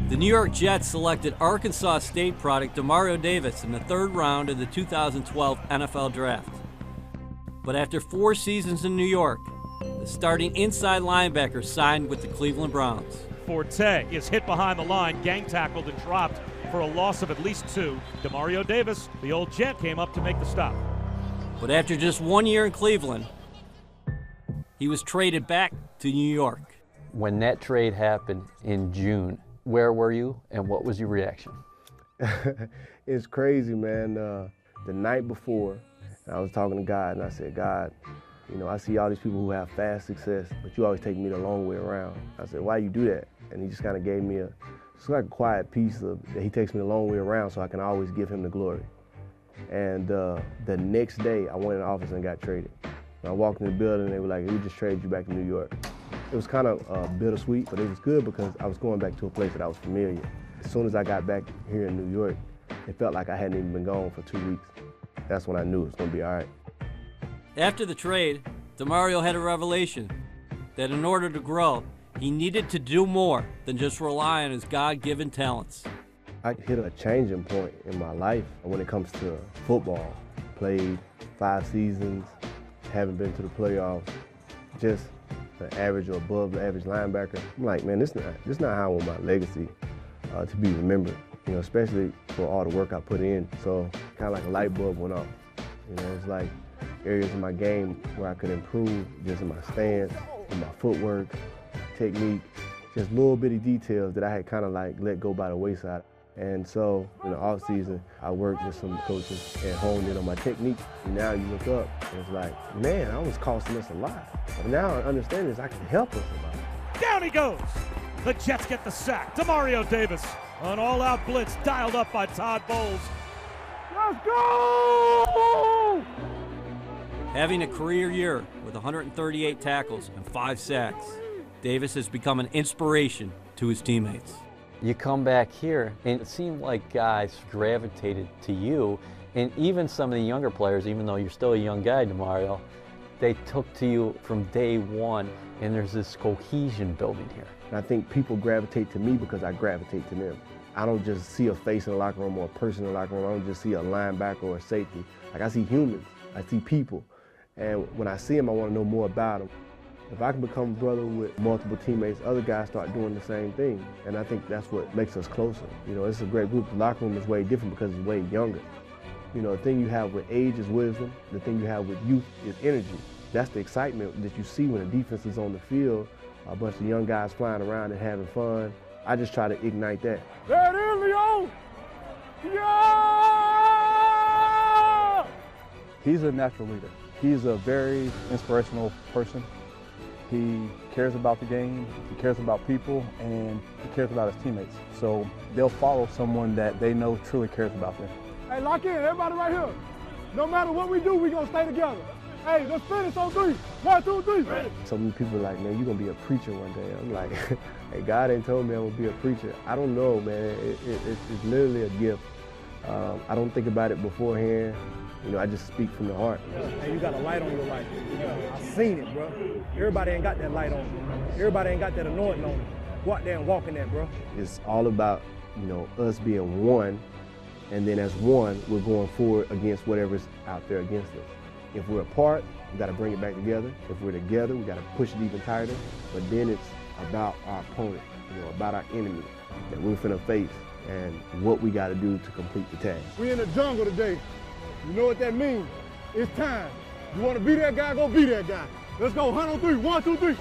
The New York Jets selected Arkansas State product Demario Davis in the 3rd round of the 2012 NFL Draft. But after 4 seasons in New York, the starting inside linebacker signed with the Cleveland Browns. Forte is hit behind the line, gang tackled and dropped for a loss of at least 2. Demario Davis, the old Jet, came up to make the stop. But after just 1 year in Cleveland, he was traded back to New York. When that trade happened in June, where were you and what was your reaction? It's crazy, man. The night before, I was talking to God and I said, God, you know, I see all these people who have fast success, but you always take me the long way around. I said, why you do that? And he just kind of gave me just like a quiet piece of that he takes me the long way around so I can always give him the glory. And the next day, I went in the office and got traded. When I walked in the building, they were like, we just traded you back to New York. It was kind of bittersweet, but it was good because I was going back to a place that I was familiar. As soon as I got back here in New York, it felt like I hadn't even been gone for 2 weeks. That's when I knew it was going to be all right. After the trade, Demario had a revelation that in order to grow, he needed to do more than just rely on his God-given talents. I hit a changing point in my life when it comes to football. Played 5 seasons, haven't been to the playoffs, just an average or above the average linebacker. I'm like, man, this not how I want my legacy to be remembered, you know, especially for all the work I put in. So kind of like a light bulb went off. You know, it's like areas in my game where I could improve just in my stance, in my footwork, technique, just little bitty details that I had kind of like let go by the wayside. And so in the off season, I worked with some coaches and honed in on my technique. And now you look up and it's like, man, I was costing us a lot. But now I understand this, I can help us a lot. Down he goes. The Jets get the sack. Demario Davis, an all-out blitz dialed up by Todd Bowles. Let's go! Having a career year with 138 tackles and 5 sacks, Davis has become an inspiration to his teammates. You come back here, and it seemed like guys gravitated to you, and even some of the younger players, even though you're still a young guy, Demario, they took to you from day one, and there's this cohesion building here. And I think people gravitate to me because I gravitate to them. I don't just see a face in the locker room or a person in the locker room. I don't just see a linebacker or a safety. Like, I see humans. I see people. And when I see them, I want to know more about them. If I can become brother with multiple teammates, other guys start doing the same thing. And I think that's what makes us closer. You know, it's a great group. The locker room is way different because it's way younger. You know, the thing you have with age is wisdom. The thing you have with youth is energy. That's the excitement that you see when the defense is on the field, a bunch of young guys flying around and having fun. I just try to ignite that. There it is, Leo! Yeah! He's a natural leader. He's a very inspirational person. He cares about the game, he cares about people, and he cares about his teammates. So they'll follow someone that they know truly cares about them. Hey, lock in, everybody right here. No matter what we do, we're gonna stay together. Hey, let's finish on 3. 1, 2, 3. So many people are like, man, you're gonna be a preacher one day. I'm like, hey, God ain't told me I'm gonna be a preacher. I don't know, man. It's literally a gift. I don't think about it beforehand. You know, I just speak from the heart. Hey, you got a light on your life. I seen it, bro. Everybody ain't got that light on. Everybody ain't got that anointing on. Go out there and walk in that, bro. It's all about, you know, us being one, and then as one, we're going forward against whatever's out there against us. If we're apart, we got to bring it back together. If we're together, we got to push it even tighter. But then it's about our opponent, you know, about our enemy that we're finna face and what we got to do to complete the task. We in the jungle today. You know what that means? It's time. You want to be that guy, go be that guy. Let's go, 100 on 3, 1, 2, 3.